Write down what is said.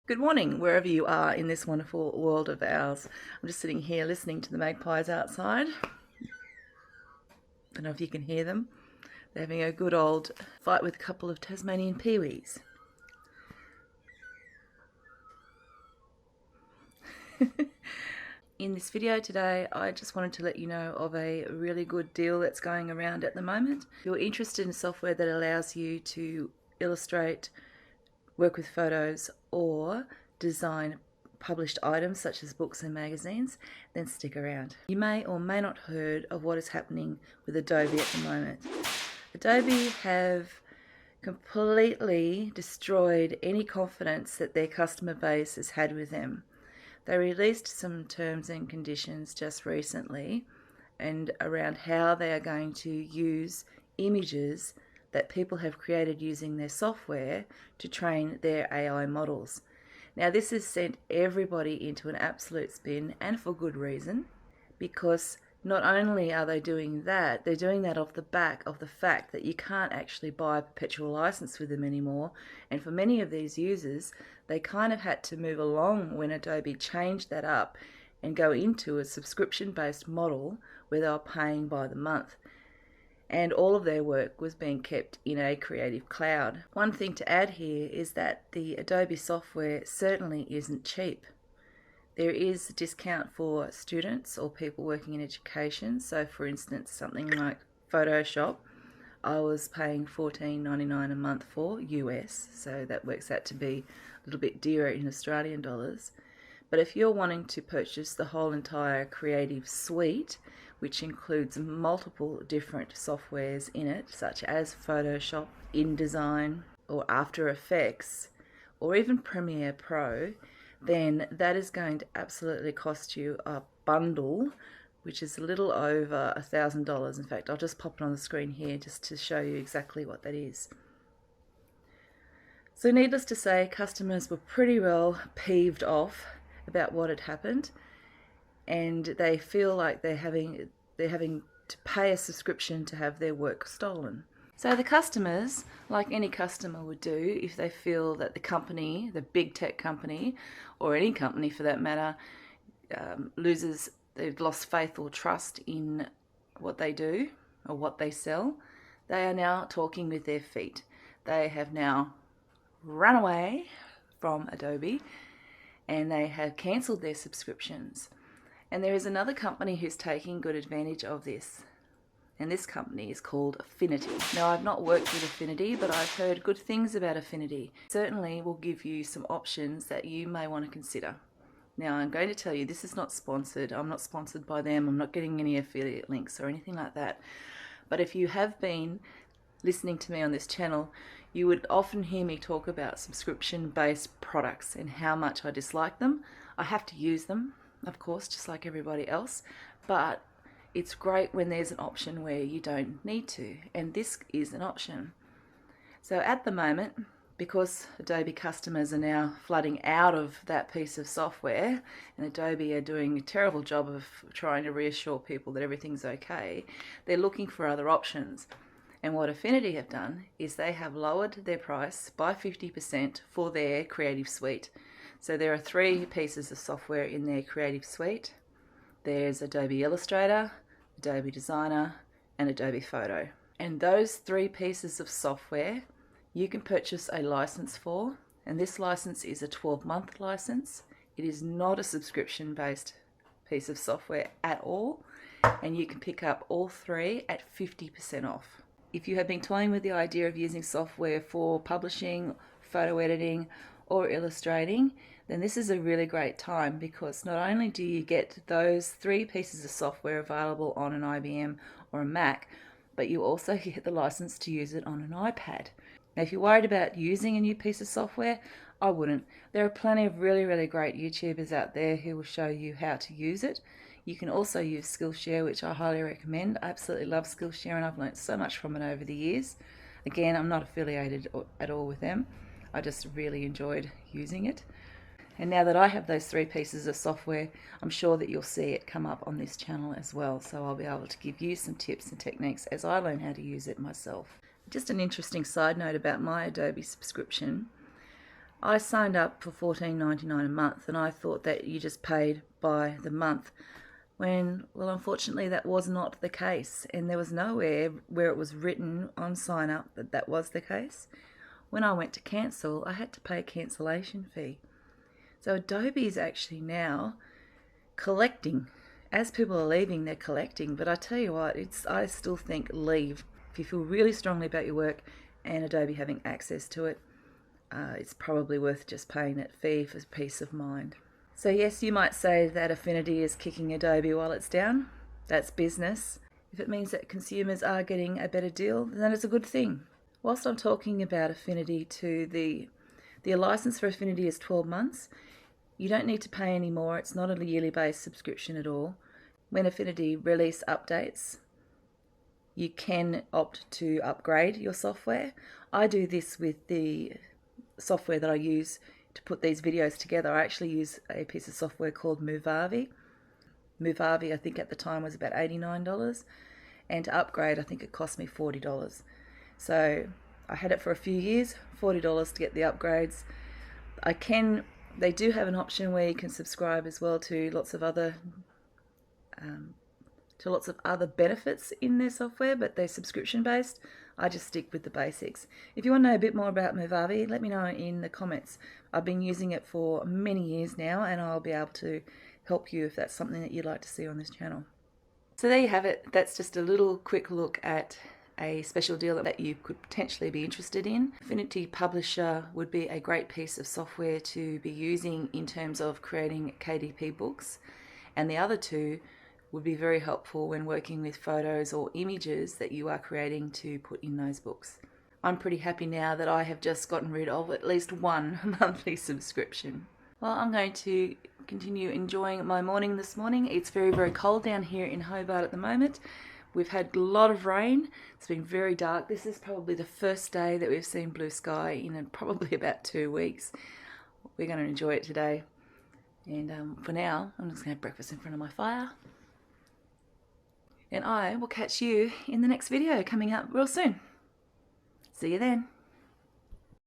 Good morning, wherever you are in this wonderful world of ours. I'm just sitting here listening to the magpies outside. Don't know if you can hear them. They're having a good old fight with a couple of Tasmanian peewees. In this video today, I just wanted to let you know of a really good deal that's going around at the moment. If you're interested in software that allows you to illustrate, work with photos, or design published items such as books and magazines, then stick around. You may or may not have heard of what is happening with Adobe at the moment. Adobe have completely destroyed any confidence that their customer base has had with them. They released some terms and conditions just recently and around how they are going to use images that people have created using their software to train their AI models. Now, this has sent everybody into an absolute spin, and for good reason, because not only are they doing that, they're doing that off the back of the fact that you can't actually buy a perpetual license with them anymore. And for many of these users, they kind of had to move along when Adobe changed that up and go into a subscription-based model where they were paying by the month. And all of their work was being kept in a Creative Cloud. One thing to add here is that the Adobe software certainly isn't cheap. There is a discount for students or people working in education. So for instance, something like Photoshop, I was paying $14.99 a month for US, so that works out to be a little bit dearer in Australian dollars. But if you're wanting to purchase the whole entire Creative Suite, which includes multiple different softwares in it, such as Photoshop, InDesign, or After Effects, or even Premiere Pro, then that is going to absolutely cost you a bundle, which is a little over $1,000. In fact, I'll just pop it on the screen here just to show you exactly what that is. So needless to say, customers were pretty well peeved off about what had happened, and they feel like they're having to pay a subscription to have their work stolen. So the customers, like any customer would do if they feel that the company, the big tech company, or any company for that matter, they've lost faith or trust in what they do or what they sell, they are now talking with their feet. They have now run away from Adobe and they have cancelled their subscriptions. And there is another company who's taking good advantage of this. And this company is called Affinity. Now, I've not worked with Affinity, but I've heard good things about Affinity. Certainly will give you some options that you may want to consider. Now, I'm going to tell you, this is not sponsored. I'm not sponsored by them. I'm not getting any affiliate links or anything like that. But if you have been listening to me on this channel, you would often hear me talk about subscription-based products and how much I dislike them. I have to use them, of course, just like everybody else, but it's great when there's an option where you don't need to, and this is an option. So at the moment, because Adobe customers are now flooding out of that piece of software, and Adobe are doing a terrible job of trying to reassure people that everything's okay, they're looking for other options. And what Affinity have done is they have lowered their price by 50% for their Creative Suite. So there are 3 pieces of software in their Creative Suite. There's Adobe Illustrator, Adobe Designer, and Adobe Photo. And those 3 pieces of software you can purchase a license for, and this license is a 12-month license. It is not a subscription-based piece of software at all, and you can pick up all 3 at 50% off. If you have been toying with the idea of using software for publishing, photo editing, or illustrating, then this is a really great time, because not only do you get those 3 pieces of software available on an IBM or a Mac, but you also get the license to use it on an iPad. Now, if you're worried about using a new piece of software, I wouldn't. There are plenty of really great YouTubers out there who will show you how to use it. You can also use Skillshare, which I highly recommend. I absolutely love Skillshare, and I've learned so much from it over the years. Again, I'm not affiliated at all with them. I just really enjoyed using it. And now that I have those 3 pieces of software, I'm sure that you'll see it come up on this channel as well. So I'll be able to give you some tips and techniques as I learn how to use it myself. Just an interesting side note about my Adobe subscription. I signed up for $14.99 a month, and I thought that you just paid by the month, when, well, unfortunately that was not the case, and there was nowhere where it was written on sign up that that was the case. When I went to cancel, I had to pay a cancellation fee. So Adobe is actually now collecting. As people are leaving, they're collecting. But I tell you what, I still think leave. If you feel really strongly about your work and Adobe having access to it, it's probably worth just paying that fee for peace of mind. So yes, you might say that Affinity is kicking Adobe while it's down. That's business. If it means that consumers are getting a better deal, then it's a good thing. Whilst I'm talking about Affinity, the license for Affinity is 12 months. You don't need to pay any more. It's not a yearly based subscription at all. When Affinity release updates, you can opt to upgrade your software. I do this with the software that I use to put these videos together. I actually use a piece of software called Movavi. Movavi, I think at the time, was about $89, and to upgrade, I think it cost me $40. So I had it for a few years, $40 to get the upgrades. They do have an option where you can subscribe as well to lots of other benefits in their software, but they're subscription based. I just stick with the basics. If you want to know a bit more about Movavi, let me know in the comments. I've been using it for many years now, and I'll be able to help you if that's something that you'd like to see on this channel. So there you have it. That's just a little quick look at a special deal that you could potentially be interested in. Affinity Publisher would be a great piece of software to be using in terms of creating KDP books, and the other two would be very helpful when working with photos or images that you are creating to put in those books. I'm pretty happy now that I have just gotten rid of at least one monthly subscription. Well, I'm going to continue enjoying my morning this morning. It's very, very cold down here in Hobart at the moment. We've had a lot of rain. It's been very dark. This is probably the first day that we've seen blue sky in probably about 2 weeks. We're going to enjoy it today. And for now, I'm just going to have breakfast in front of my fire. And I will catch you in the next video coming up real soon. See you then.